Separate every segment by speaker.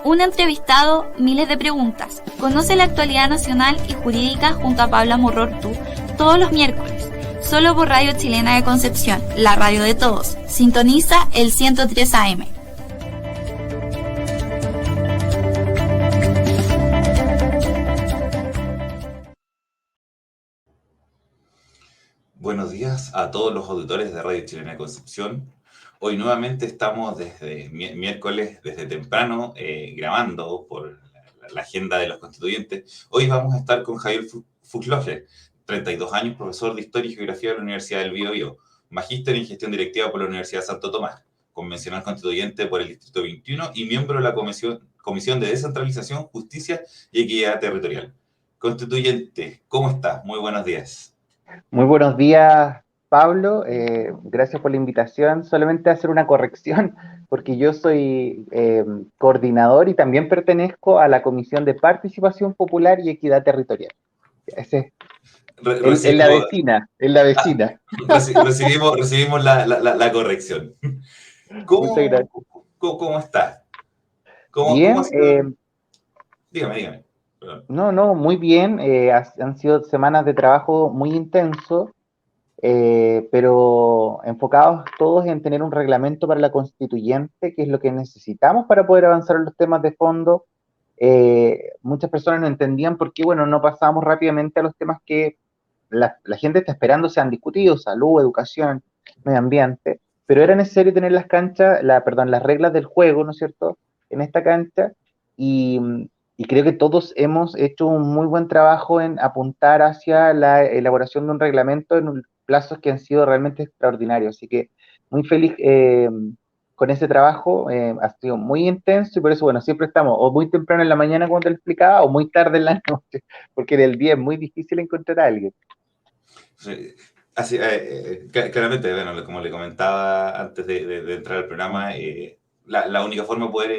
Speaker 1: Un entrevistado, miles de preguntas. Conoce la actualidad nacional y jurídica junto a Pablo Amorortu todos los miércoles, solo por Radio Chilena de Concepción, la radio de todos. Sintoniza el 103 AM.
Speaker 2: Buenos días a todos los auditores de Radio Chilena de Concepción. Hoy nuevamente estamos desde miércoles, desde temprano, grabando por la agenda de los constituyentes. Hoy vamos a estar con Javier Fuchslocher, 32 años, profesor de Historia y Geografía de la Universidad del Biobío, magíster en Gestión Directiva por la Universidad de Santo Tomás, convencional constituyente por el Distrito 21 y miembro de la Comisión de Descentralización, Justicia y Equidad Territorial. Constituyente, ¿cómo está? Muy buenos días.
Speaker 3: Muy buenos días, Pablo. Gracias por la invitación. Solamente hacer una corrección, porque yo soy coordinador y también pertenezco a la Comisión de Participación Popular y Equidad Territorial. Ese es la vecina,
Speaker 2: Recibimos la corrección.
Speaker 3: Muchas gracias.
Speaker 2: ¿Cómo está?
Speaker 3: Bien.
Speaker 2: Dígame.
Speaker 3: No, muy bien. Han sido semanas de trabajo muy intenso, pero enfocados todos en tener un reglamento para la constituyente, que es lo que necesitamos para poder avanzar en los temas de fondo. Muchas personas no entendían por qué, no pasábamos rápidamente a los temas que la gente está esperando sean discutidos: salud, educación, medio ambiente, pero era necesario tener las reglas del juego, ¿no es cierto?, en esta cancha, y creo que todos hemos hecho un muy buen trabajo en apuntar hacia la elaboración de un reglamento en plazos que han sido realmente extraordinarios. Así que muy feliz con ese trabajo. Ha sido muy intenso y por eso, siempre estamos o muy temprano en la mañana, como te lo explicaba, o muy tarde en la noche, porque en el día es muy difícil encontrar a alguien.
Speaker 2: Sí, así, claramente, como le comentaba antes de entrar al programa, la única forma de poder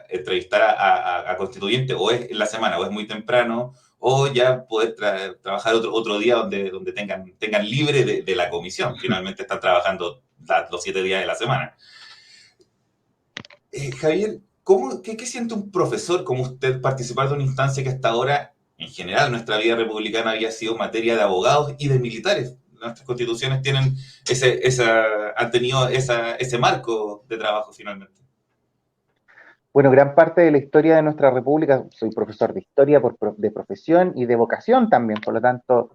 Speaker 2: entrevistar a constituyentes o es en la semana o es muy temprano, o ya poder trabajar otro día donde tengan libre de la comisión. Finalmente están trabajando los 7 días de la semana. Javier, ¿qué siente un profesor como usted participar de una instancia que hasta ahora, en general, nuestra vida republicana había sido materia de abogados y de militares? Nuestras constituciones han tenido ese marco de trabajo finalmente.
Speaker 3: Bueno, gran parte de la historia de nuestra república, soy profesor de historia de profesión y de vocación también, por lo tanto,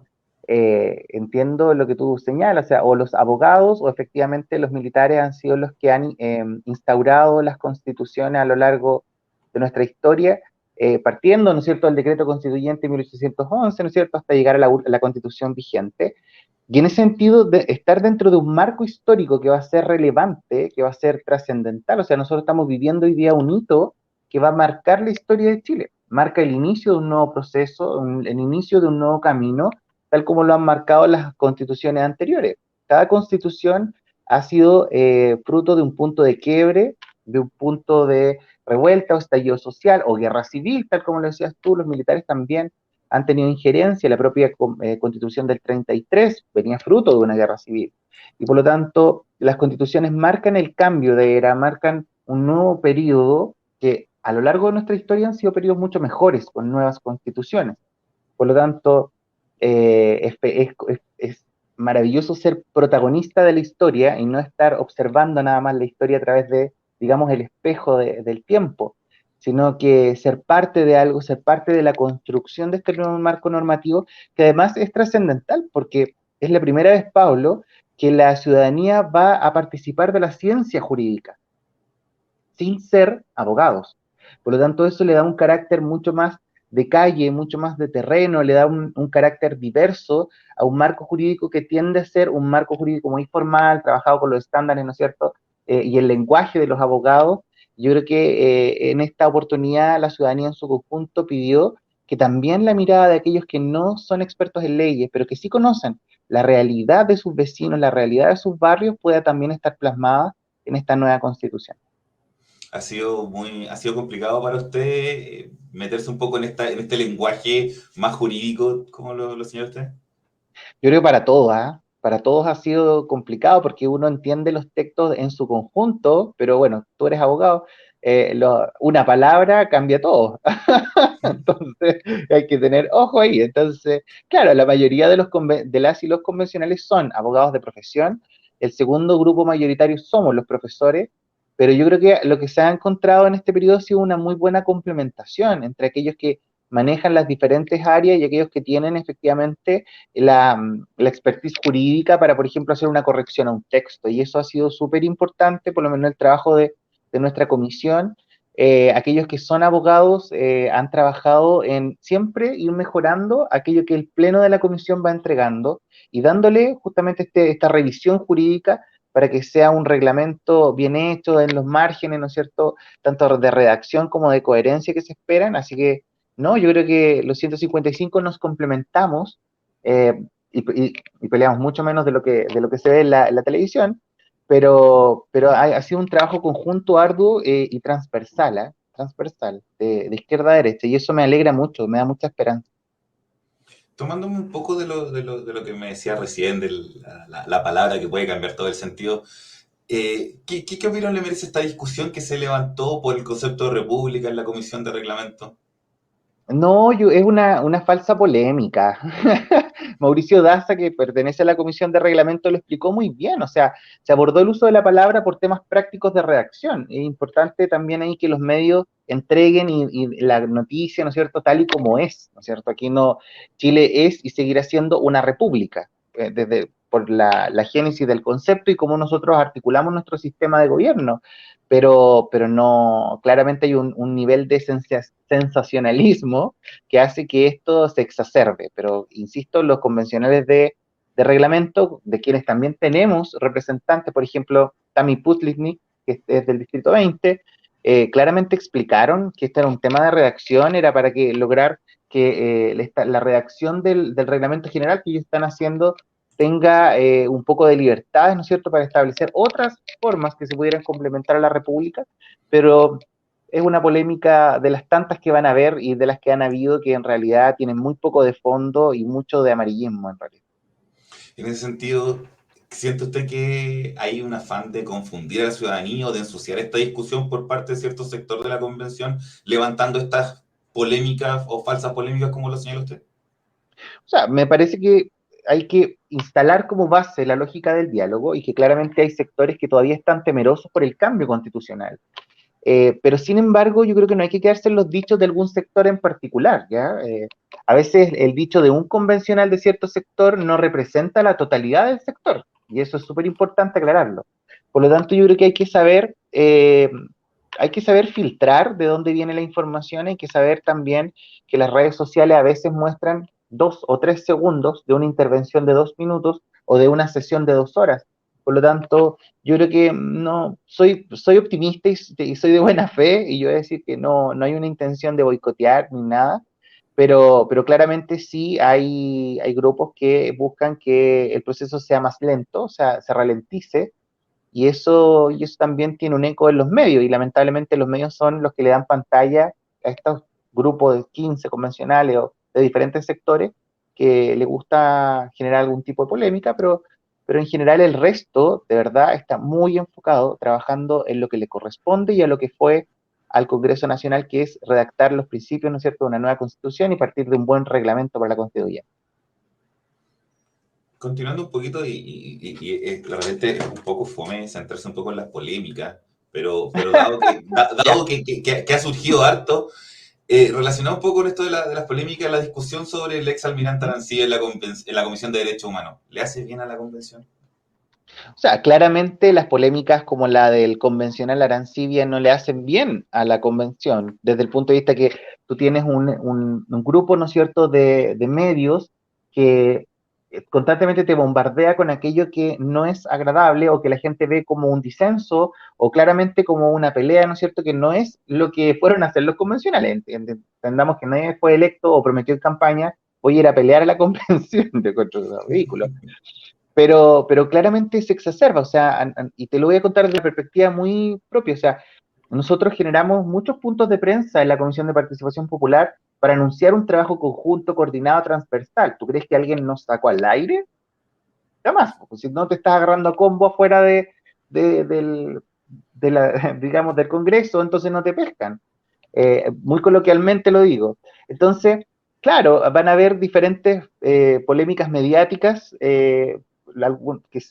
Speaker 3: entiendo lo que tú señalas, o los abogados o efectivamente los militares han sido los que han instaurado las constituciones a lo largo de nuestra historia, partiendo, ¿no es cierto?, del decreto constituyente de 1811, ¿no es cierto?, hasta llegar a la constitución vigente. Y en ese sentido, de estar dentro de un marco histórico que va a ser relevante, que va a ser trascendental, o sea, nosotros estamos viviendo hoy día un hito que va a marcar la historia de Chile, marca el inicio de un nuevo proceso, el inicio de un nuevo camino, tal como lo han marcado las constituciones anteriores. Cada constitución ha sido fruto de un punto de quiebre, de un punto de revuelta o estallido social o guerra civil, tal como lo decías tú. Los militares también han tenido injerencia. La propia Constitución del 33 venía fruto de una guerra civil. Y por lo tanto, las constituciones marcan el cambio de era, marcan un nuevo periodo que a lo largo de nuestra historia han sido periodos mucho mejores, con nuevas constituciones. Por lo tanto, es maravilloso ser protagonista de la historia y no estar observando nada más la historia a través de, digamos, el espejo del tiempo, sino que ser parte de algo, ser parte de la construcción de este nuevo marco normativo, que además es trascendental, porque es la primera vez, Pablo, que la ciudadanía va a participar de la ciencia jurídica, sin ser abogados. Por lo tanto, eso le da un carácter mucho más de calle, mucho más de terreno, le da un carácter diverso a un marco jurídico que tiende a ser un marco jurídico muy formal, trabajado con los estándares, ¿no es cierto?, y el lenguaje de los abogados. Yo creo que en esta oportunidad la ciudadanía en su conjunto pidió que también la mirada de aquellos que no son expertos en leyes, pero que sí conocen la realidad de sus vecinos, la realidad de sus barrios, pueda también estar plasmada en esta nueva constitución.
Speaker 2: ¿Ha sido complicado para usted meterse un poco en este lenguaje más jurídico, como lo señala usted?
Speaker 3: Yo creo que para todos, para todos ha sido complicado porque uno entiende los textos en su conjunto, pero bueno, tú eres abogado, una palabra cambia todo. Entonces hay que tener ojo ahí. Entonces, claro, la mayoría de las y los convencionales son abogados de profesión. El segundo grupo mayoritario somos los profesores, pero yo creo que lo que se ha encontrado en este periodo ha sido una muy buena complementación entre aquellos que manejan las diferentes áreas y aquellos que tienen efectivamente la expertise jurídica para, por ejemplo, hacer una corrección a un texto. Y eso ha sido súper importante, por lo menos el trabajo de nuestra comisión. Aquellos que son abogados han trabajado en siempre ir mejorando aquello que el pleno de la comisión va entregando y dándole justamente esta revisión jurídica para que sea un reglamento bien hecho en los márgenes, ¿no es cierto?, tanto de redacción como de coherencia que se esperan. Así que, no, yo creo que los 155 nos complementamos eh, y peleamos mucho menos de lo que se ve en la televisión, pero ha sido un trabajo conjunto, arduo y transversal, ¿eh? Transversal, de izquierda a derecha, y eso me alegra mucho, me da mucha esperanza.
Speaker 2: Tomándome un poco de lo que me decía recién, de la palabra que puede cambiar todo el sentido, ¿qué opinión le merece esta discusión que se levantó por el concepto de república en la Comisión de Reglamento?
Speaker 3: No, es una falsa polémica. Mauricio Daza, que pertenece a la Comisión de Reglamento, lo explicó muy bien. O sea, se abordó el uso de la palabra por temas prácticos de redacción. Es importante también ahí que los medios entreguen y la noticia, ¿no es cierto?, tal y como es, ¿no es cierto? Aquí no, Chile es y seguirá siendo una república, por la génesis del concepto y cómo nosotros articulamos nuestro sistema de gobierno, pero no, claramente hay un nivel de sensacionalismo que hace que esto se exacerbe. Pero, insisto, los convencionales de reglamento, de quienes también tenemos representantes, por ejemplo, Tammy Putlitnik, que es del Distrito 20, claramente explicaron que este era un tema de redacción, era para que lograr que la redacción del reglamento general que ellos están haciendo tenga un poco de libertades, ¿no es cierto?, para establecer otras formas que se pudieran complementar a la República, pero es una polémica de las tantas que van a haber y de las que han habido que en realidad tienen muy poco de fondo y mucho de amarillismo en realidad.
Speaker 2: En ese sentido, ¿siente usted que hay un afán de confundir a la ciudadanía o de ensuciar esta discusión por parte de cierto sector de la convención, levantando estas polémicas o falsas polémicas, como lo señala usted?
Speaker 3: O sea, me parece que hay que instalar como base la lógica del diálogo y que claramente hay sectores que todavía están temerosos por el cambio constitucional. Pero sin embargo, yo creo que no hay que quedarse en los dichos de algún sector en particular, ¿ya? A veces el dicho de un convencional de cierto sector no representa la totalidad del sector, y eso es súper importante aclararlo. Por lo tanto, yo creo que hay que saber filtrar de dónde viene la información, hay que saber también que las redes sociales a veces muestran 2 o 3 segundos de una intervención de 2 minutos o de una sesión de 2 horas. Por lo tanto, yo creo que no, soy optimista y soy de buena fe, y yo voy a decir que no hay una intención de boicotear ni nada, pero claramente sí hay grupos que buscan que el proceso sea más lento, o sea, se ralentice, y eso también tiene un eco en los medios, y lamentablemente los medios son los que le dan pantalla a estos grupos de 15 convencionales o de diferentes sectores que le gusta generar algún tipo de polémica, pero en general el resto, de verdad, está muy enfocado trabajando en lo que le corresponde y a lo que fue al Congreso Nacional, que es redactar los principios, ¿no es cierto?, de una nueva constitución y partir de un buen reglamento para la constituyente.
Speaker 2: Continuando un poquito, y realmente es un poco fome centrarse un poco en las polémicas, pero dado
Speaker 3: Ya.
Speaker 2: que ha surgido harto, relacionado un poco con esto de las polémicas, la discusión sobre el ex almirante Arancibia en la Comisión de Derechos Humanos, ¿le hace bien a la convención?
Speaker 3: O sea, claramente las polémicas como la del convencional Arancibia no le hacen bien a la convención, desde el punto de vista que tú tienes un grupo, ¿no es cierto?, de medios que constantemente te bombardea con aquello que no es agradable o que la gente ve como un disenso o claramente como una pelea, ¿no es cierto?, que no es lo que fueron a hacer los convencionales. Entendamos que nadie fue electo o prometió en campaña, voy a ir a pelear a la convención de contra los vehículos. Pero claramente se exacerba, o sea, y te lo voy a contar desde una perspectiva muy propia, o sea, nosotros generamos muchos puntos de prensa en la Comisión de Participación Popular para anunciar un trabajo conjunto, coordinado, transversal. ¿Tú crees que alguien nos sacó al aire? Jamás, porque si no te estás agarrando a combo afuera del digamos, del Congreso, entonces no te pescan. Muy coloquialmente lo digo. Entonces, claro, van a haber diferentes polémicas mediáticas. Que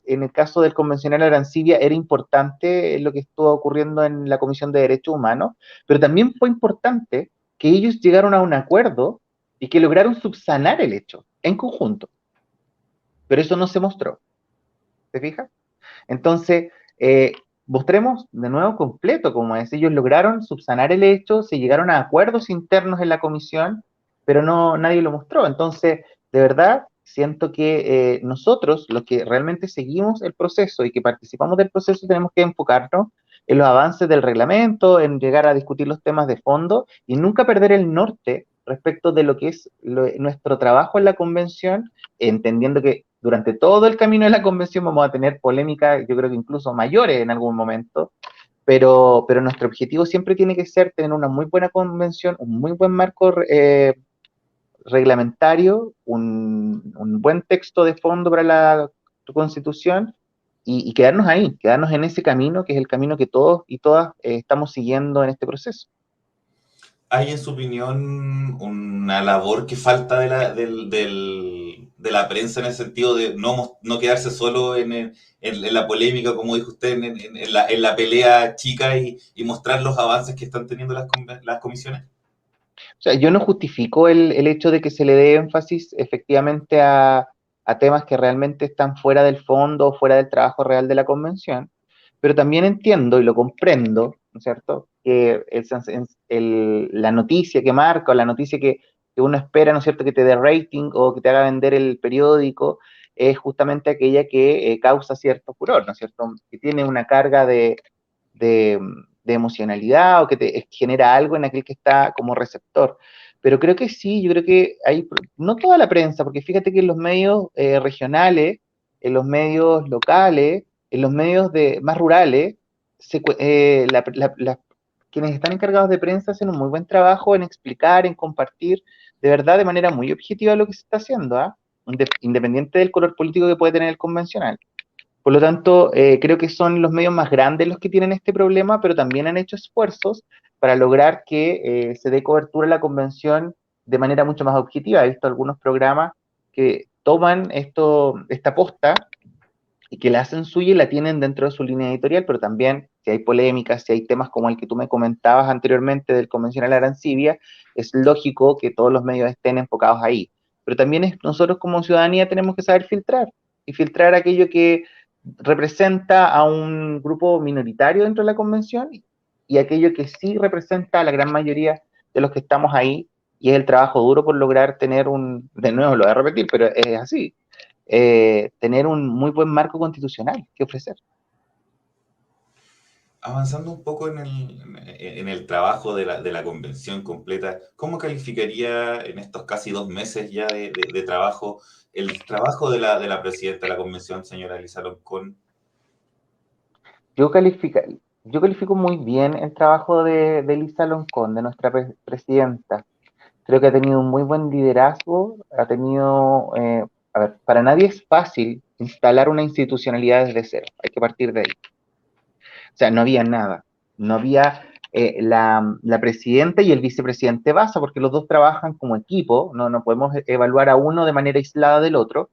Speaker 3: en el caso del convencional Arancibia era importante lo que estuvo ocurriendo en la Comisión de Derechos Humanos, pero también fue importante que ellos llegaron a un acuerdo y que lograron subsanar el hecho en conjunto. Pero eso no se mostró. ¿Te fijas? Entonces, mostremos de nuevo completo, como es, ellos lograron subsanar el hecho, se llegaron a acuerdos internos en la comisión, pero no, nadie lo mostró. Entonces, de verdad, siento que nosotros, los que realmente seguimos el proceso y que participamos del proceso, tenemos que enfocarnos en los avances del reglamento, en llegar a discutir los temas de fondo y nunca perder el norte respecto de lo que es nuestro trabajo en la convención, entendiendo que durante todo el camino de la convención vamos a tener polémicas, yo creo que incluso mayores en algún momento, pero nuestro objetivo siempre tiene que ser tener una muy buena convención, un muy buen marco reglamentario, un buen texto de fondo para la Constitución y quedarnos ahí, quedarnos en ese camino, que es el camino que todos y todas estamos siguiendo en este proceso.
Speaker 2: ¿Hay, en su opinión, una labor que falta de la prensa en el sentido de no quedarse solo en la polémica, como dijo usted, en la pelea chica y mostrar los avances que están teniendo las comisiones?
Speaker 3: O sea, yo no justifico el hecho de que se le dé énfasis efectivamente a temas que realmente están fuera del fondo, fuera del trabajo real de la convención, pero también entiendo y lo comprendo, ¿no es cierto?, que la noticia que marca o la noticia que uno espera, ¿no es cierto?, que te dé rating o que te haga vender el periódico, es justamente aquella que causa cierto furor, ¿no es cierto?, que tiene una carga de, de emocionalidad o que te genera algo en aquel que está como receptor. Pero creo que sí, yo creo que hay, no toda la prensa, porque fíjate que en los medios regionales, en los medios locales, en los medios más rurales, quienes están encargados de prensa hacen un muy buen trabajo en explicar, en compartir, de verdad, de manera muy objetiva lo que se está haciendo, ¿ah? Independiente del color político que puede tener el convencional. Por lo tanto, creo que son los medios más grandes los que tienen este problema, pero también han hecho esfuerzos para lograr que se dé cobertura a la convención de manera mucho más objetiva. He visto algunos programas que toman esta posta y que la hacen suya y la tienen dentro de su línea editorial, pero también si hay polémicas, si hay temas como el que tú me comentabas anteriormente del convencional Arancibia, es lógico que todos los medios estén enfocados ahí. Pero también nosotros como ciudadanía tenemos que saber filtrar y filtrar aquello que representa a un grupo minoritario dentro de la convención y aquello que sí representa a la gran mayoría de los que estamos ahí, y es el trabajo duro por lograr tener de nuevo lo voy a repetir, pero es así, tener un muy buen marco constitucional que ofrecer.
Speaker 2: Avanzando un poco en el trabajo de la convención completa, ¿cómo calificaría en estos casi 2 meses ya de trabajo el trabajo de la presidenta de la convención, señora Elisa Loncón?
Speaker 3: Yo califico, yo califico muy bien el trabajo de Elisa Loncón, de nuestra presidenta. Creo que ha tenido un muy buen liderazgo, ha tenido, a ver, para nadie es fácil instalar una institucionalidad desde cero, hay que partir de ahí. O sea, no había nada, no había la presidenta y el vicepresidente Baza, porque los dos trabajan como equipo, no podemos evaluar a uno de manera aislada del otro.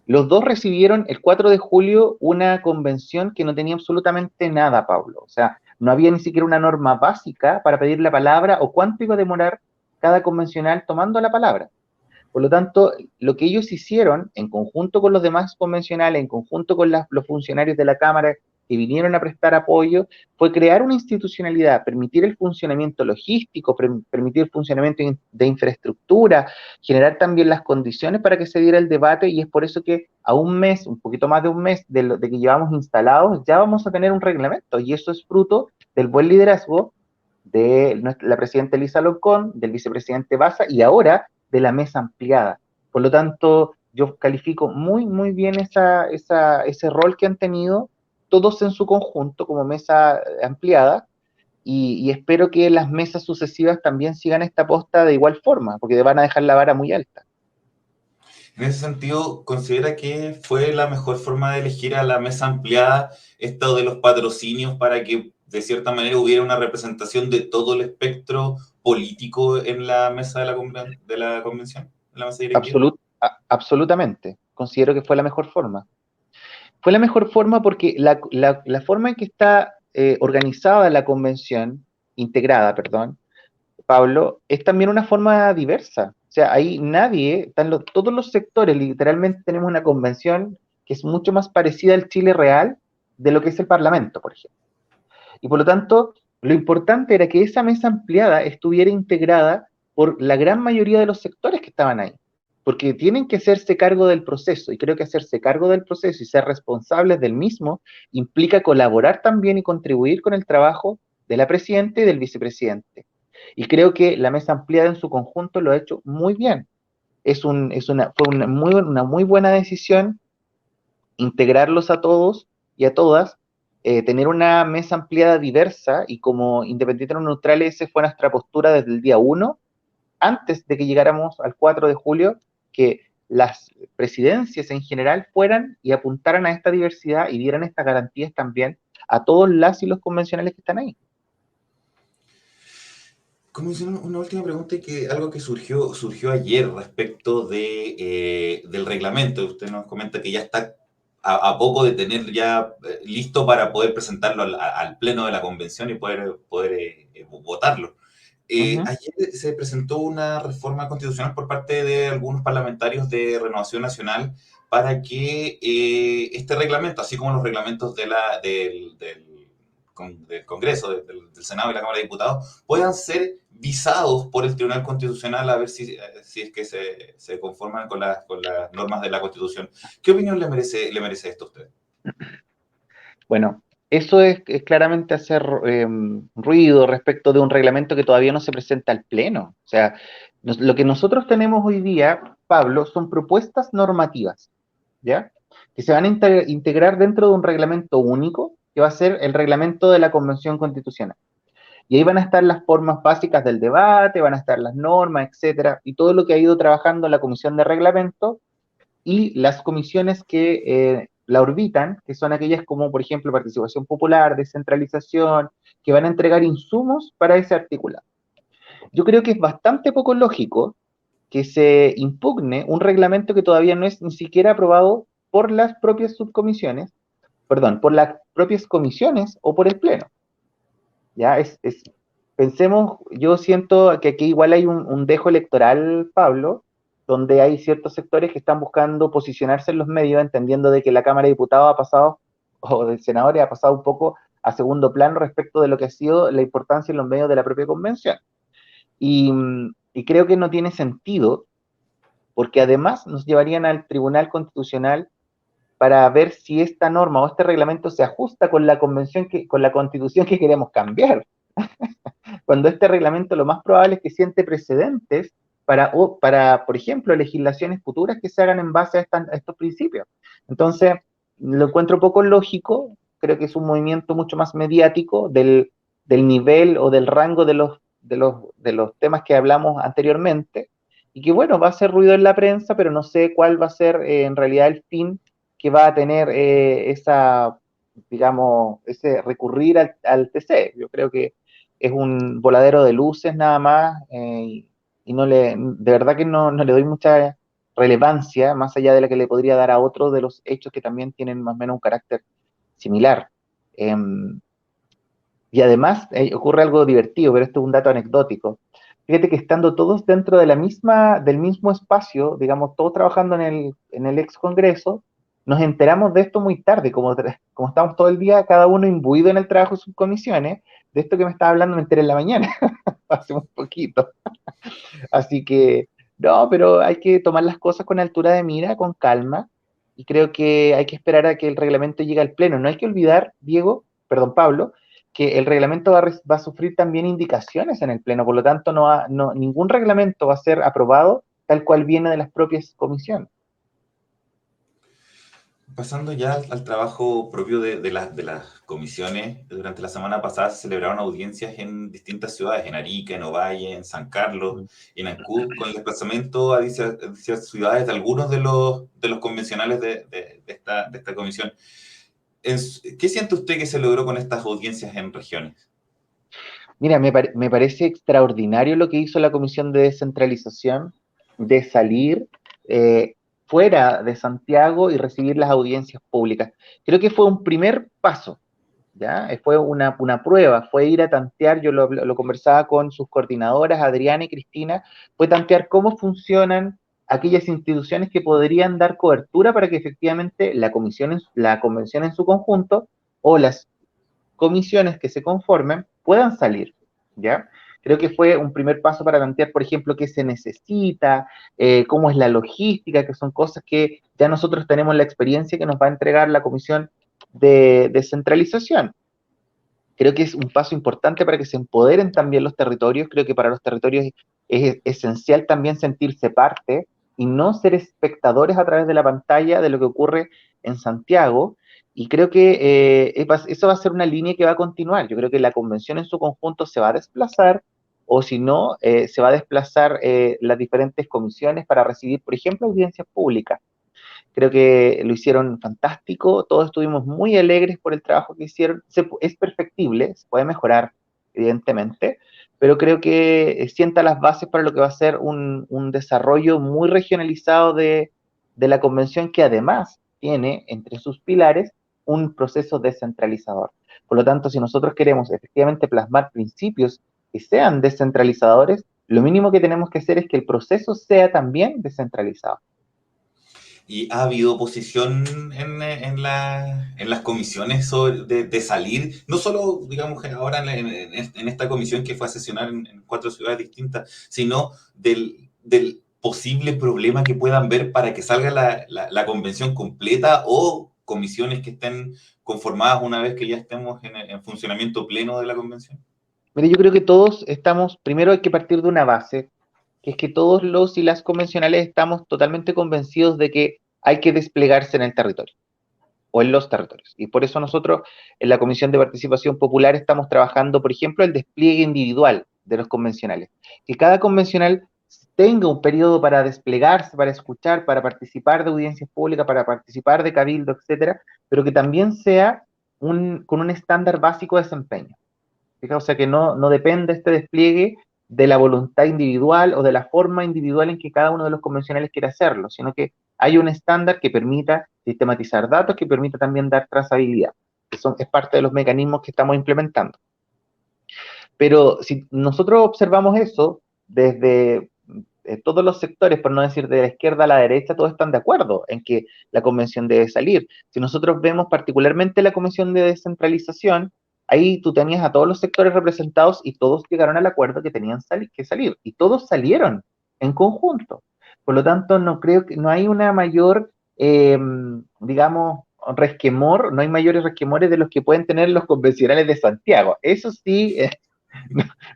Speaker 3: Los dos recibieron el 4 de julio una convención que no tenía absolutamente nada, Pablo. O sea, no había ni siquiera una norma básica para pedir la palabra o cuánto iba a demorar cada convencional tomando la palabra. Por lo tanto, lo que ellos hicieron, en conjunto con los demás convencionales, en conjunto con los funcionarios de la Cámara que vinieron a prestar apoyo, fue crear una institucionalidad, permitir el funcionamiento logístico, permitir el funcionamiento de infraestructura, generar también las condiciones para que se diera el debate, y es por eso que a un mes, un poquito más de un mes de que llevamos instalados, ya vamos a tener un reglamento, y eso es fruto del buen liderazgo de la presidenta Elisa Loncón, del vicepresidente Baza y ahora de la mesa ampliada. Por lo tanto, yo califico muy, muy bien ese rol que han tenido todos en su conjunto como mesa ampliada, y espero que las mesas sucesivas también sigan esta posta de igual forma, porque van a dejar la vara muy alta.
Speaker 2: En ese sentido, ¿considera que fue la mejor forma de elegir a la mesa ampliada esto de los patrocinios para que de cierta manera hubiera una representación de todo el espectro político en la mesa de de la convención, en la mesa directiva?
Speaker 3: Absolutamente. Considero que fue la mejor forma. Fue la mejor forma porque la forma en que está organizada la convención, integrada, perdón, Pablo, es también una forma diversa. O sea, ahí nadie, todos los sectores, literalmente tenemos una convención que es mucho más parecida al Chile real de lo que es el Parlamento, por ejemplo. Y por lo tanto, lo importante era que esa mesa ampliada estuviera integrada por la gran mayoría de los sectores que estaban ahí, porque tienen que hacerse cargo del proceso, y creo que hacerse cargo del proceso y ser responsables del mismo implica colaborar también y contribuir con el trabajo de la presidenta y del vicepresidente. Y creo que la mesa ampliada en su conjunto lo ha hecho muy bien. Fue una muy buena decisión integrarlos a todos y a todas, tener una mesa ampliada diversa y como independientes o neutrales, esa fue nuestra postura desde el día 1, antes de que llegáramos al 4 de julio, que las presidencias en general fueran y apuntaran a esta diversidad y dieran estas garantías también a todos las y los convencionales que están ahí.
Speaker 2: Como una última pregunta y que algo que surgió ayer respecto del reglamento. Usted nos comenta que ya está a poco de tener ya listo para poder presentarlo al pleno de la convención y poder votarlo. Ayer se presentó una reforma constitucional por parte de algunos parlamentarios de Renovación Nacional para que este reglamento, así como los reglamentos del Congreso, del Senado y la Cámara de Diputados, puedan ser visados por el Tribunal Constitucional a ver si es que se conforman con las normas de la Constitución. ¿Qué opinión le merece esto a usted?
Speaker 3: Bueno, eso es claramente hacer ruido respecto de un reglamento que todavía no se presenta al Pleno. O sea, lo que nosotros tenemos hoy día, Pablo, son propuestas normativas, ¿ya? Que se van a integrar dentro de un reglamento único, que va a ser el reglamento de la Convención Constitucional. Y ahí van a estar las formas básicas del debate, van a estar las normas, etcétera, y todo lo que ha ido trabajando la Comisión de Reglamento y las comisiones que la orbitan, que son aquellas como, por ejemplo, participación popular, descentralización, que van a entregar insumos para ese articulado. Yo creo que es bastante poco lógico que se impugne un reglamento que todavía no es ni siquiera aprobado por las propias subcomisiones, perdón, por las propias comisiones o por el Pleno. Ya pensemos, yo siento que aquí igual hay un dejo electoral, Pablo, donde hay ciertos sectores que están buscando posicionarse en los medios, entendiendo de que la Cámara de Diputados ha pasado, o de senadores ha pasado un poco a segundo plano respecto de lo que ha sido la importancia en los medios de la propia convención. Y creo que no tiene sentido, porque además nos llevarían al Tribunal Constitucional para ver si esta norma o este reglamento se ajusta con la convención con la constitución que queremos cambiar. Cuando este reglamento lo más probable es que siente precedentes para, por ejemplo, legislaciones futuras que se hagan en base a estos principios. Entonces, lo encuentro poco lógico, creo que es un movimiento mucho más mediático del nivel o del rango de los temas que hablamos anteriormente, y que bueno, va a hacer ruido en la prensa, pero no sé cuál va a ser en realidad el fin que va a tener digamos, ese recurrir al TC. Yo creo que es un voladero de luces nada más, y de verdad que no le doy mucha relevancia, más allá de la que le podría dar a otros de los hechos que también tienen más o menos un carácter similar. Y además ocurre algo divertido, pero esto es un dato anecdótico. Fíjate que estando todos dentro de del mismo espacio, digamos, todos trabajando en el ex Congreso, nos enteramos de esto muy tarde, como estamos todo el día, cada uno imbuido en el trabajo de sus comisiones. De esto que me estaba hablando me enteré en la mañana, hace un poquito. Así que, no, pero hay que tomar las cosas con altura de mira, con calma, y creo que hay que esperar a que el reglamento llegue al Pleno. No hay que olvidar, Pablo, que el reglamento va a sufrir también indicaciones en el Pleno, por lo tanto, ningún reglamento va a ser aprobado tal cual viene de las propias comisiones.
Speaker 2: Pasando ya al trabajo propio de las comisiones, durante la semana pasada se celebraron audiencias en distintas ciudades, en Arica, en Ovalle, en San Carlos, en Ancud, con el desplazamiento a dichas ciudades de algunos de los convencionales de esta comisión. ¿Qué siente usted que se logró con estas audiencias en regiones?
Speaker 3: Mira, me parece extraordinario lo que hizo la Comisión de Descentralización de salir eh, fuera de Santiago y recibir las audiencias públicas. Creo que fue un primer paso, ¿ya? Fue una prueba, fue ir a tantear, yo lo conversaba con sus coordinadoras, Adriana y Cristina, fue tantear cómo funcionan aquellas instituciones que podrían dar cobertura para que efectivamente la convención en su conjunto o las comisiones que se conformen puedan salir, ¿ya? Creo que fue un primer paso para plantear, por ejemplo, qué se necesita, cómo es la logística, que son cosas que ya nosotros tenemos la experiencia que nos va a entregar la Comisión de Descentralización. Creo que es un paso importante para que se empoderen también los territorios. Creo que para los territorios es esencial también sentirse parte y no ser espectadores a través de la pantalla de lo que ocurre en Santiago. Y creo que eso va a ser una línea que va a continuar. Yo creo que la convención en su conjunto se va a desplazar, o si no, se va a desplazar las diferentes comisiones para recibir, por ejemplo, audiencias públicas. Creo que lo hicieron fantástico, todos estuvimos muy alegres por el trabajo que hicieron. Es perfectible, se puede mejorar, evidentemente, pero creo que sienta las bases para lo que va a ser un desarrollo muy regionalizado de la convención, que además tiene entre sus pilares un proceso descentralizador. Por lo tanto, si nosotros queremos efectivamente plasmar principios que sean descentralizadores, lo mínimo que tenemos que hacer es que el proceso sea también descentralizado.
Speaker 2: ¿Y ha habido oposición en las comisiones de salir? No solo, digamos, ahora en esta comisión que fue a sesionar en 4 ciudades distintas, sino del posible problema que puedan ver para que salga la convención completa, o comisiones que estén conformadas una vez que ya estemos en funcionamiento pleno de la convención.
Speaker 3: Mire, yo creo que todos estamos, primero hay que partir de una base, que es que todos los y las convencionales estamos totalmente convencidos de que hay que desplegarse en el territorio o en los territorios. Y por eso nosotros en la Comisión de Participación Popular estamos trabajando, por ejemplo, el despliegue individual de los convencionales. Que cada convencional tenga un periodo para desplegarse, para escuchar, para participar de audiencias públicas, para participar de cabildo, etcétera, pero que también sea con un estándar básico de desempeño. O sea, que no depende este despliegue de la voluntad individual o de la forma individual en que cada uno de los convencionales quiere hacerlo, sino que hay un estándar que permita sistematizar datos, que permita también dar trazabilidad, que es parte de los mecanismos que estamos implementando. Pero si nosotros observamos eso desde todos los sectores, por no decir de la izquierda a la derecha, todos están de acuerdo en que la convención debe salir. Si nosotros vemos particularmente la Comisión de Descentralización, ahí tú tenías a todos los sectores representados y todos llegaron al acuerdo que tenían que salir, y todos salieron en conjunto. Por lo tanto, no creo que no hay una mayor, digamos, resquemor, no hay mayores resquemores de los que pueden tener los convencionales de Santiago. Eso sí,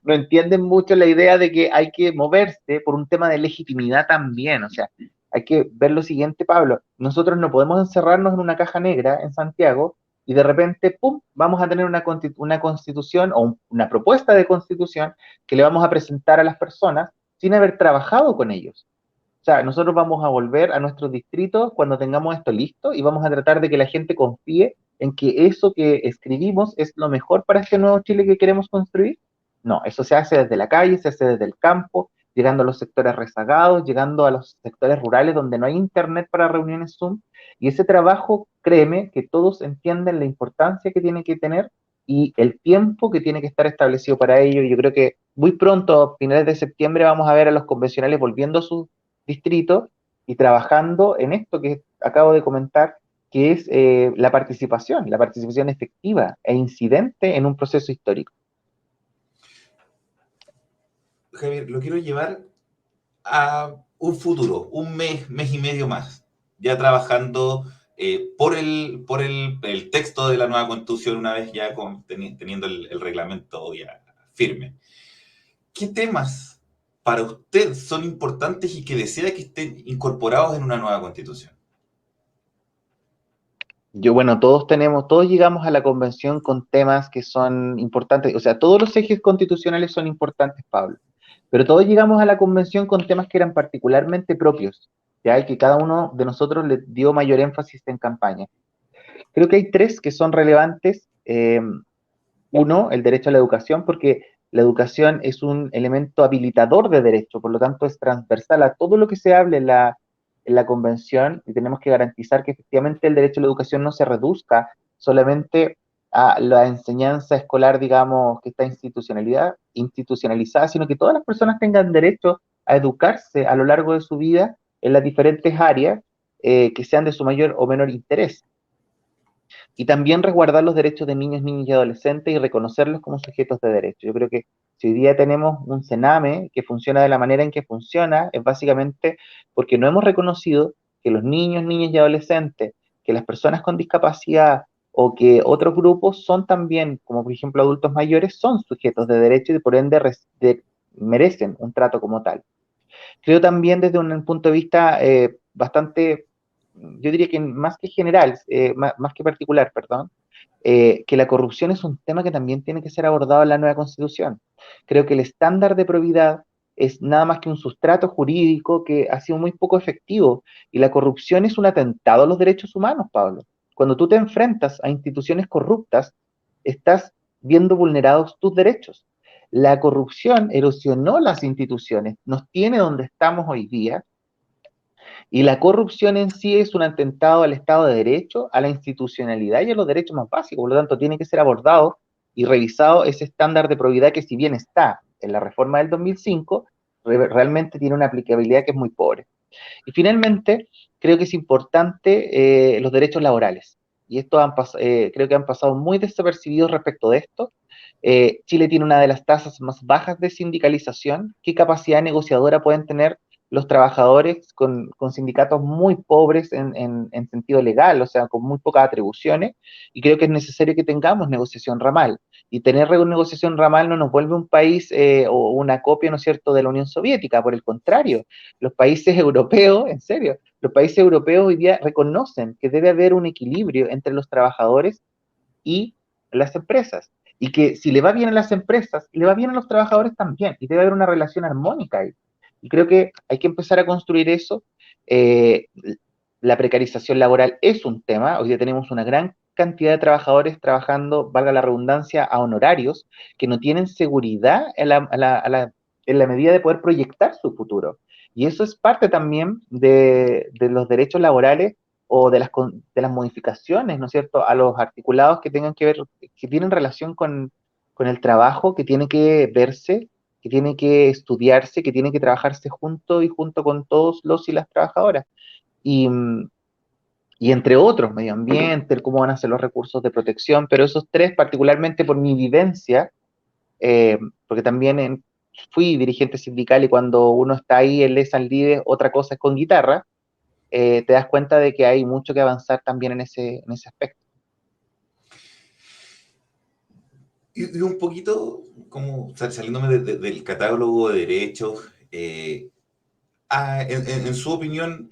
Speaker 3: no entienden mucho la idea de que hay que moverse por un tema de legitimidad también. O sea, hay que ver lo siguiente, Pablo. Nosotros no podemos encerrarnos en una caja negra en Santiago y de repente, ¡pum!, vamos a tener una constitución o una propuesta de constitución que le vamos a presentar a las personas sin haber trabajado con ellos. O sea, nosotros vamos a volver a nuestros distritos cuando tengamos esto listo y vamos a tratar de que la gente confíe en que eso que escribimos es lo mejor para este nuevo Chile que queremos construir. No, eso se hace desde la calle, se hace desde el campo, llegando a los sectores rezagados, llegando a los sectores rurales donde no hay internet para reuniones Zoom. Y ese trabajo, créeme, que todos entienden la importancia que tiene que tener y el tiempo que tiene que estar establecido para ello. Yo creo que muy pronto, a finales de septiembre, vamos a ver a los convencionales volviendo a sus distritos y trabajando en esto que acabo de comentar, que es la participación efectiva e incidente en un proceso histórico.
Speaker 2: Javier, lo quiero llevar a un futuro, un mes y medio más, ya trabajando por el texto de la nueva Constitución, una vez ya teniendo el reglamento ya firme. ¿Qué temas para usted son importantes y que desea que estén incorporados en una nueva Constitución?
Speaker 3: Bueno, todos llegamos a la convención con temas que son importantes, o sea, todos los ejes constitucionales son importantes, Pablo, pero todos llegamos a la convención con temas que eran particularmente propios, ya, y que cada uno de nosotros le dio mayor énfasis en campaña. Creo que hay tres que son relevantes. Uno, el derecho a la educación, porque la educación es un elemento habilitador de derecho, por lo tanto es transversal a todo lo que se hable en la convención, y tenemos que garantizar que efectivamente el derecho a la educación no se reduzca solamente a la enseñanza escolar, digamos, que está institucionalizada, sino que todas las personas tengan derecho a educarse a lo largo de su vida en las diferentes áreas que sean de su mayor o menor interés. Y también resguardar los derechos de niños, niñas y adolescentes y reconocerlos como sujetos de derecho. Yo creo que si hoy día tenemos un CENAME que funciona de la manera en que funciona, es básicamente porque no hemos reconocido que los niños, niñas y adolescentes, que las personas con discapacidad o que otros grupos son también, como por ejemplo adultos mayores, son sujetos de derecho y por ende merecen un trato como tal. Creo también desde un punto de vista bastante, yo diría que más que general, más que particular, perdón, que la corrupción es un tema que también tiene que ser abordado en la nueva Constitución. Creo que el estándar de probidad es nada más que un sustrato jurídico que ha sido muy poco efectivo, y la corrupción es un atentado a los derechos humanos, Pablo. Cuando tú te enfrentas a instituciones corruptas, estás viendo vulnerados tus derechos. La corrupción erosionó las instituciones, nos tiene donde estamos hoy día, y la corrupción en sí es un atentado al Estado de Derecho, a la institucionalidad y a los derechos más básicos. Por lo tanto, tiene que ser abordado y revisado ese estándar de probidad que, si bien está en la reforma del 2005, realmente tiene una aplicabilidad que es muy pobre. Y finalmente, creo que es importante los derechos laborales. Y esto creo que han pasado muy desapercibidos respecto de esto. Chile tiene una de las tasas más bajas de sindicalización. ¿Qué capacidad negociadora pueden tener los trabajadores con sindicatos muy pobres en sentido legal, o sea, con muy pocas atribuciones? Y creo que es necesario que tengamos negociación ramal. Y tener negociación ramal no nos vuelve un país o una copia, ¿no es cierto?, de la Unión Soviética. Por el contrario, los países europeos, en serio, los países europeos hoy día reconocen que debe haber un equilibrio entre los trabajadores y las empresas. Y que si le va bien a las empresas, le va bien a los trabajadores también. Y debe haber una relación armónica ahí. Y creo que hay que empezar a construir eso. Eh, la precarización laboral es un tema. Hoy día tenemos una gran cantidad de trabajadores trabajando, valga la redundancia, a honorarios, que no tienen seguridad en la medida de poder proyectar su futuro. Y eso es parte también de los derechos laborales o de las modificaciones, ¿no es cierto?, a los articulados que tengan que ver, que tienen relación con el trabajo, que tiene que verse, que tiene que estudiarse, que tiene que trabajarse junto y junto con todos los y las trabajadoras. Y, y entre otros, medio ambiente, cómo van a ser los recursos de protección, pero esos tres, particularmente por mi vivencia, porque también fui dirigente sindical, y cuando uno está ahí en Les Lides, otra cosa es con guitarra, te das cuenta de que hay mucho que avanzar también en ese aspecto.
Speaker 2: Y un poquito, como saliéndome del catálogo de derechos, en su opinión,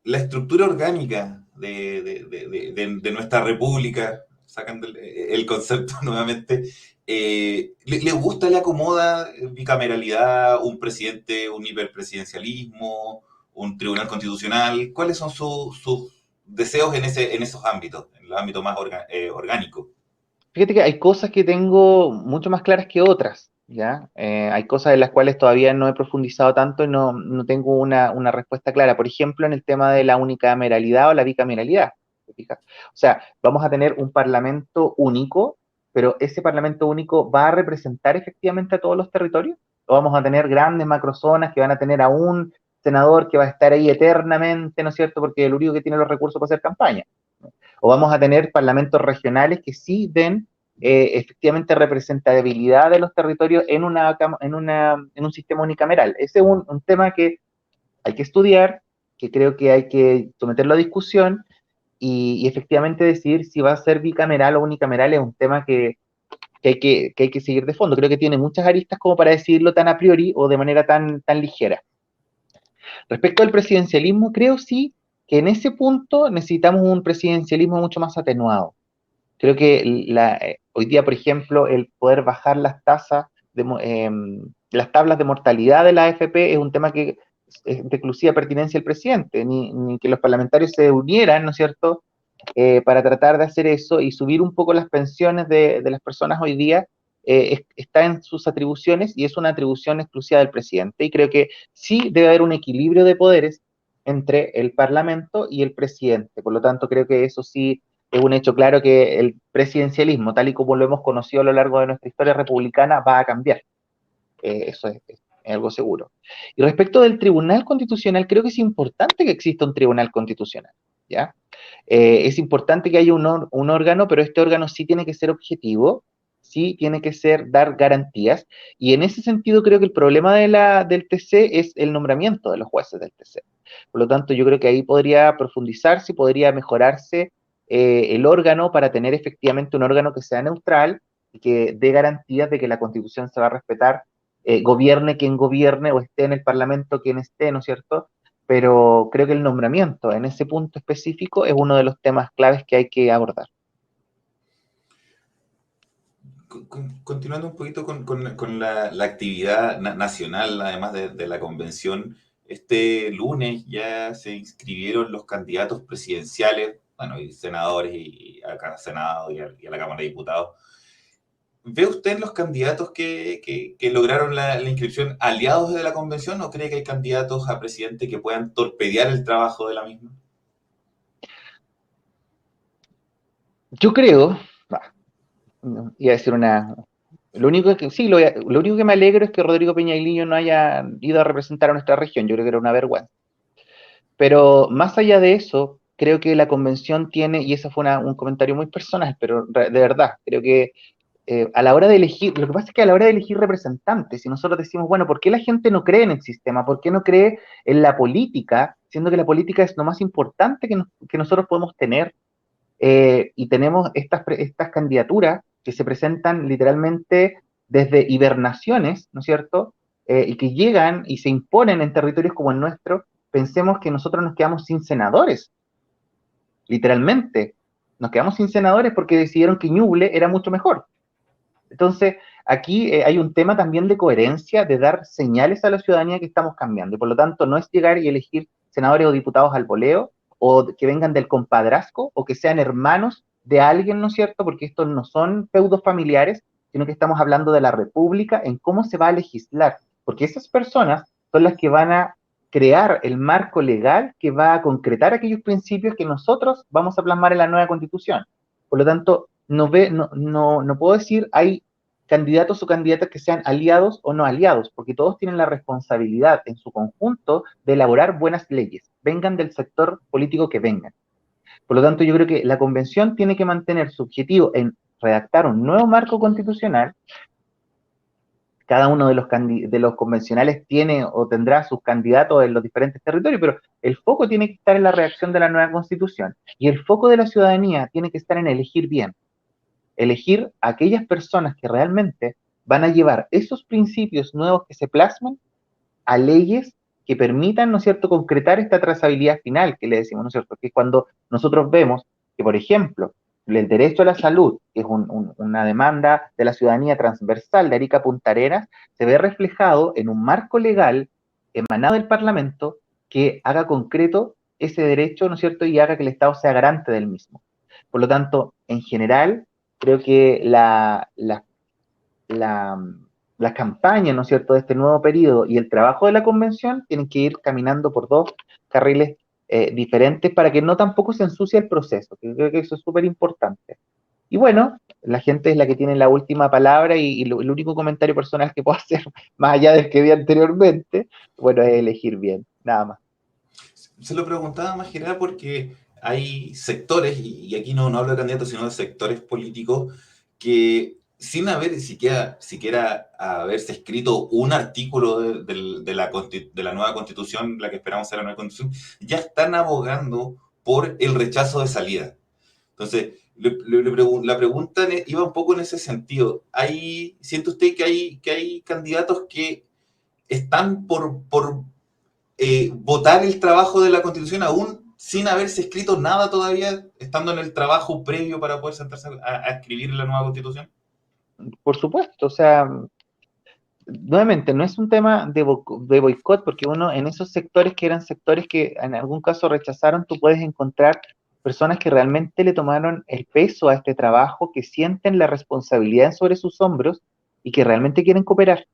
Speaker 2: la estructura orgánica de nuestra república, sacando el concepto nuevamente, ¿le gusta, le acomoda bicameralidad, un presidente, un hiperpresidencialismo, un tribunal constitucional? ¿Cuáles son sus deseos en esos ámbitos, en el ámbito más orgánico?
Speaker 3: Fíjate que hay cosas que tengo mucho más claras que otras, ¿ya? Hay cosas en las cuales todavía no he profundizado tanto y no tengo una respuesta clara. Por ejemplo, en el tema de la unicameralidad o la bicameralidad, ¿te fijas? O sea, vamos a tener un parlamento único, pero ¿ese parlamento único va a representar efectivamente a todos los territorios? ¿O vamos a tener grandes macrozonas que van a tener a un senador que va a estar ahí eternamente, ¿no es cierto?, porque es el único que tiene los recursos para hacer campaña? O vamos a tener parlamentos regionales que sí den efectivamente representatividad de los territorios en un sistema unicameral. Ese es un tema que hay que estudiar, que creo que hay que someterlo a discusión y efectivamente decidir si va a ser bicameral o unicameral. Es un tema que hay que seguir de fondo. Creo que tiene muchas aristas como para decidirlo tan a priori o de manera tan ligera. Respecto al presidencialismo, creo sí que en ese punto necesitamos un presidencialismo mucho más atenuado. Creo que hoy día, por ejemplo, el poder bajar las tasas, las tablas de mortalidad de la AFP es un tema que es de exclusiva pertinencia del presidente, ni que los parlamentarios se unieran, ¿no es cierto?, para tratar de hacer eso y subir un poco las pensiones de las personas hoy día, está en sus atribuciones y es una atribución exclusiva del presidente. Y creo que sí debe haber un equilibrio de poderes entre el Parlamento y el presidente. Por lo tanto, creo que eso sí es un hecho claro que el presidencialismo, tal y como lo hemos conocido a lo largo de nuestra historia republicana, va a cambiar. Eso es algo seguro. Y respecto del Tribunal Constitucional, creo que es importante que exista un Tribunal Constitucional, ¿ya? Es importante que haya un órgano, pero este órgano sí tiene que ser objetivo, sí tiene que dar garantías, y en ese sentido creo que el problema del TC es el nombramiento de los jueces del TC. Por lo tanto, yo creo que ahí podría profundizarse, podría mejorarse el órgano para tener efectivamente un órgano que sea neutral y que dé garantías de que la Constitución se va a respetar, gobierne quien gobierne o esté en el Parlamento quien esté, ¿no es cierto? Pero creo que el nombramiento en ese punto específico es uno de los temas claves que hay que abordar.
Speaker 2: Continuando un poquito con la actividad nacional, además de la convención, este lunes ya se inscribieron los candidatos presidenciales, bueno, y senadores y a cada Senado y a la Cámara de Diputados. ¿Ve usted los candidatos que lograron la inscripción aliados de la convención o cree que hay candidatos a presidente que puedan torpedear el trabajo de la misma?
Speaker 3: Yo creo, iba a decir lo único que me alegro es que Rodrigo Peñailillo no haya ido a representar a nuestra región, yo creo que era una vergüenza. Pero más allá de eso, creo que la convención tiene, y ese fue un comentario muy personal, pero de verdad, creo que a la hora de elegir, lo que pasa es que a la hora de elegir representantes, si nosotros decimos, bueno, ¿por qué la gente no cree en el sistema? ¿Por qué no cree en la política? Siendo que la política es lo más importante que nosotros podemos tener, y tenemos estas candidaturas que se presentan literalmente desde hibernaciones, ¿no es cierto? Y que llegan y se imponen en territorios como el nuestro. Pensemos que nosotros nos quedamos sin senadores, literalmente. Nos quedamos sin senadores porque decidieron que Ñuble era mucho mejor. Entonces, aquí hay un tema también de coherencia, de dar señales a la ciudadanía que estamos cambiando. Y por lo tanto, no es llegar y elegir senadores o diputados al voleo, o que vengan del compadrazgo, o que sean hermanos de alguien, ¿no es cierto? Porque estos no son feudos familiares, sino que estamos hablando de la república, en cómo se va a legislar. Porque esas personas son las que van a crear el marco legal que va a concretar aquellos principios que nosotros vamos a plasmar en la nueva Constitución. Por lo tanto, no puedo decir hay candidatos o candidatas que sean aliados o no aliados, porque todos tienen la responsabilidad en su conjunto de elaborar buenas leyes, vengan del sector político que vengan. Por lo tanto, yo creo que la convención tiene que mantener su objetivo en redactar un nuevo marco constitucional. Cada uno de los convencionales tiene o tendrá sus candidatos en los diferentes territorios, pero el foco tiene que estar en la redacción de la nueva Constitución, y el foco de la ciudadanía tiene que estar en elegir bien. Elegir a aquellas personas que realmente van a llevar esos principios nuevos que se plasman a leyes que permitan, ¿no es cierto?, concretar esta trazabilidad final que le decimos, ¿no es cierto?, que es cuando nosotros vemos que, por ejemplo, el derecho a la salud, que es una demanda de la ciudadanía transversal de Arica a Punta Arenas, se ve reflejado en un marco legal emanado del Parlamento que haga concreto ese derecho, ¿no es cierto?, y haga que el Estado sea garante del mismo. Por lo tanto, en general, creo que la campaña, ¿no es cierto?, de este nuevo periodo y el trabajo de la convención tienen que ir caminando por dos carriles diferentes para que no tampoco se ensucie el proceso, que creo que eso es súper importante. Y bueno, la gente es la que tiene la última palabra y el único comentario personal que puedo hacer, más allá del que vi anteriormente, bueno, es elegir bien, nada más.
Speaker 2: Se lo preguntaba más general porque hay sectores, y aquí no hablo de candidatos, sino de sectores políticos, que sin haber siquiera haberse escrito un artículo de la nueva Constitución, la que esperamos sea la nueva Constitución, ya están abogando por el rechazo de salida. Entonces, la pregunta iba un poco en ese sentido. ¿Siente usted que hay candidatos que están por votar el trabajo de la Constitución aún sin haberse escrito nada todavía, estando en el trabajo previo para poder sentarse a escribir la nueva constitución?
Speaker 3: Por supuesto, o sea, nuevamente, no es un tema de boicot, porque uno en esos sectores que eran sectores que en algún caso rechazaron, tú puedes encontrar personas que realmente le tomaron el peso a este trabajo, que sienten la responsabilidad sobre sus hombros y que realmente quieren cooperar,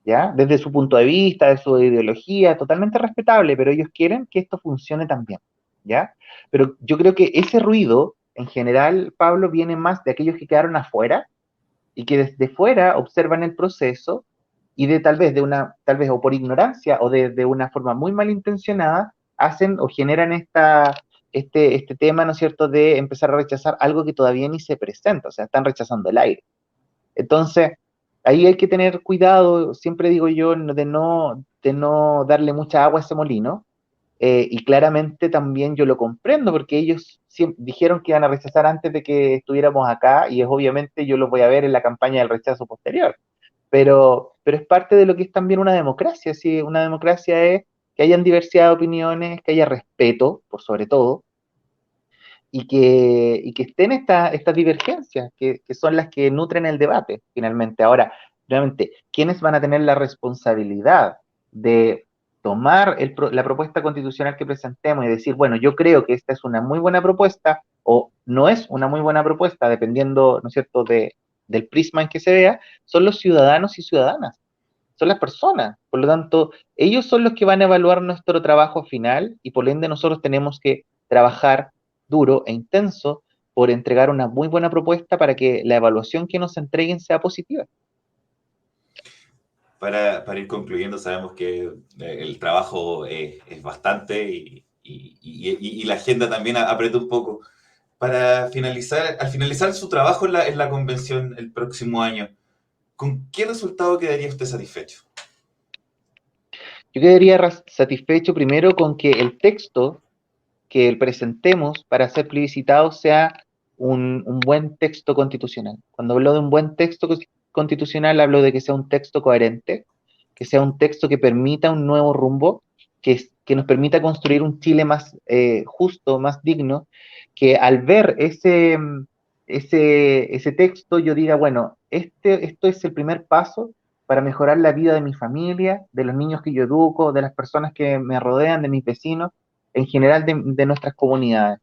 Speaker 3: ¿ya? Desde su punto de vista, de su ideología, totalmente respetable, pero ellos quieren que esto funcione también, ¿ya? Pero yo creo que ese ruido, en general, Pablo, viene más de aquellos que quedaron afuera y que desde fuera observan el proceso y tal vez o por ignorancia o de una forma muy malintencionada, hacen o generan este tema, ¿no es cierto?, de empezar a rechazar algo que todavía ni se presenta, o sea, están rechazando el aire. Entonces, ahí hay que tener cuidado, siempre digo yo, de no darle mucha agua a ese molino, y claramente también yo lo comprendo, porque ellos dijeron que iban a rechazar antes de que estuviéramos acá, y es obviamente yo los voy a ver en la campaña del rechazo posterior. Pero es parte de lo que es también una democracia, ¿sí? Una democracia es que hayan diversidad de opiniones, que haya respeto, por sobre todo, y que estén estas divergencias, que son las que nutren el debate, finalmente. Ahora, realmente, ¿quiénes van a tener la responsabilidad de tomar la propuesta constitucional que presentemos y decir, bueno, yo creo que esta es una muy buena propuesta o no es una muy buena propuesta, dependiendo, ¿no es cierto?, del prisma en que se vea? Son los ciudadanos y ciudadanas, son las personas. Por lo tanto, ellos son los que van a evaluar nuestro trabajo final y por ende nosotros tenemos que trabajar duro e intenso por entregar una muy buena propuesta para que la evaluación que nos entreguen sea positiva.
Speaker 2: Para ir concluyendo, sabemos que el trabajo es bastante y la agenda también aprieta un poco. Para finalizar, al finalizar su trabajo en la convención el próximo año, ¿con qué resultado quedaría usted satisfecho?
Speaker 3: Yo quedaría satisfecho primero con que el texto que presentemos para ser plebiscitado sea un buen texto constitucional. Cuando hablo de un buen texto constitucional, hablo de que sea un texto coherente, que sea un texto que permita un nuevo rumbo, que nos permita construir un Chile más justo, más digno, que al ver ese texto yo diga, bueno, esto es el primer paso para mejorar la vida de mi familia, de los niños que yo educo, de las personas que me rodean, de mis vecinos, en general de nuestras comunidades.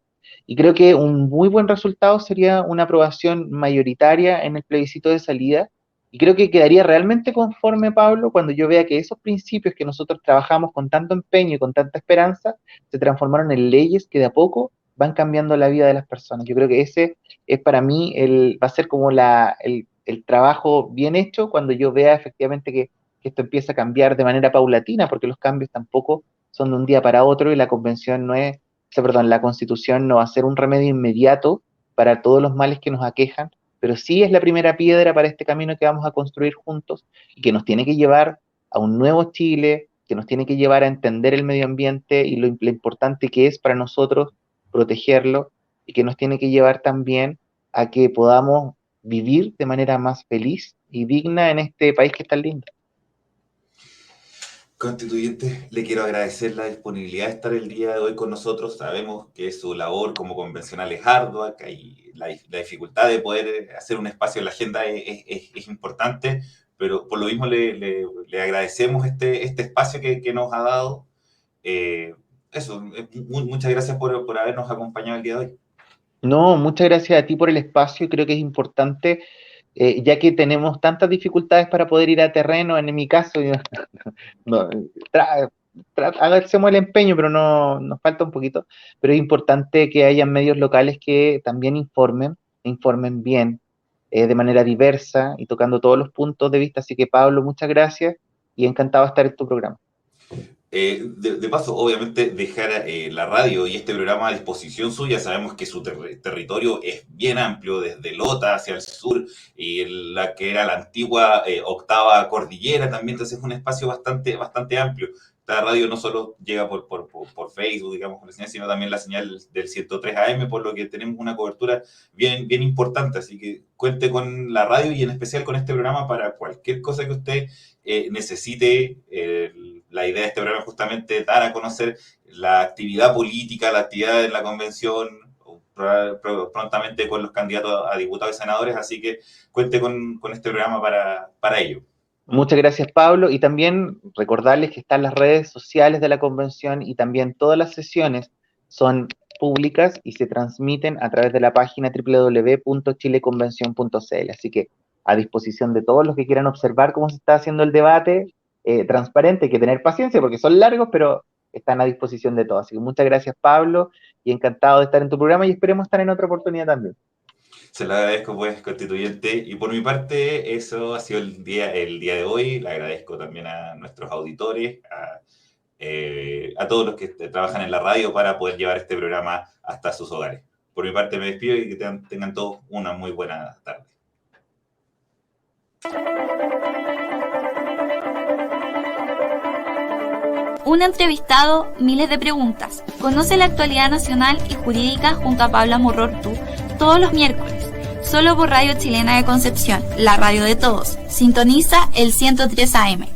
Speaker 3: Y creo que un muy buen resultado sería una aprobación mayoritaria en el plebiscito de salida. Y creo que quedaría realmente conforme, Pablo, cuando yo vea que esos principios que nosotros trabajamos con tanto empeño y con tanta esperanza se transformaron en leyes que de a poco van cambiando la vida de las personas. Yo creo que ese es para mí, va a ser como el trabajo bien hecho cuando yo vea efectivamente que esto empieza a cambiar de manera paulatina, porque los cambios tampoco son de un día para otro y la convención no es, o sea, perdón, la constitución no va a ser un remedio inmediato para todos los males que nos aquejan, pero sí es la primera piedra para este camino que vamos a construir juntos y que nos tiene que llevar a un nuevo Chile, que nos tiene que llevar a entender el medio ambiente y lo importante que es para nosotros protegerlo y que nos tiene que llevar también a que podamos vivir de manera más feliz y digna en este país que es tan lindo.
Speaker 2: Constituyente, le quiero agradecer la disponibilidad de estar el día de hoy con nosotros. Sabemos que su labor como convencional es ardua, que hay la dificultad de poder hacer un espacio en la agenda es importante, pero por lo mismo le agradecemos este espacio que nos ha dado. Muchas gracias por habernos acompañado el día de hoy.
Speaker 3: No, muchas gracias a ti por el espacio. Creo que es importante, ya que tenemos tantas dificultades para poder ir a terreno, en mi caso, no, hacemos el empeño, pero no, nos falta un poquito. Pero es importante que haya medios locales que también informen bien, de manera diversa y tocando todos los puntos de vista. Así que, Pablo, muchas gracias y encantado de estar en tu programa.
Speaker 2: De paso, obviamente, dejar la radio y este programa a disposición suya. Sabemos que su territorio es bien amplio, desde Lota hacia el sur, y la que era la antigua octava cordillera también, entonces es un espacio bastante amplio. Esta radio no solo llega por Facebook, digamos, por la señal, sino también la señal del 103 AM, por lo que tenemos una cobertura bien importante. Así que cuente con la radio y en especial con este programa para cualquier cosa que usted necesite. la idea de este programa es justamente dar a conocer la actividad política, la actividad en la convención, prontamente con los candidatos a diputados y senadores, así que cuente con este programa para ello.
Speaker 3: Muchas gracias, Pablo, y también recordarles que están las redes sociales de la convención y también todas las sesiones son públicas y se transmiten a través de la página www.chileconvención.cl, así que a disposición de todos los que quieran observar cómo se está haciendo el debate transparente. Hay que tener paciencia porque son largos, pero están a disposición de todos. Así que muchas gracias, Pablo, y encantado de estar en tu programa y esperemos estar en otra oportunidad también.
Speaker 2: Se lo agradezco, pues, constituyente. Y por mi parte, eso ha sido el día de hoy. Le agradezco también a nuestros auditores, a todos los que trabajan en la radio para poder llevar este programa hasta sus hogares. Por mi parte, me despido y que tengan todos una muy buena tarde.
Speaker 1: Un entrevistado, miles de preguntas. Conoce la actualidad nacional y jurídica junto a Pablo Amurrortu todos los miércoles, solo por Radio Chilena de Concepción, la radio de todos. Sintoniza el 103 AM.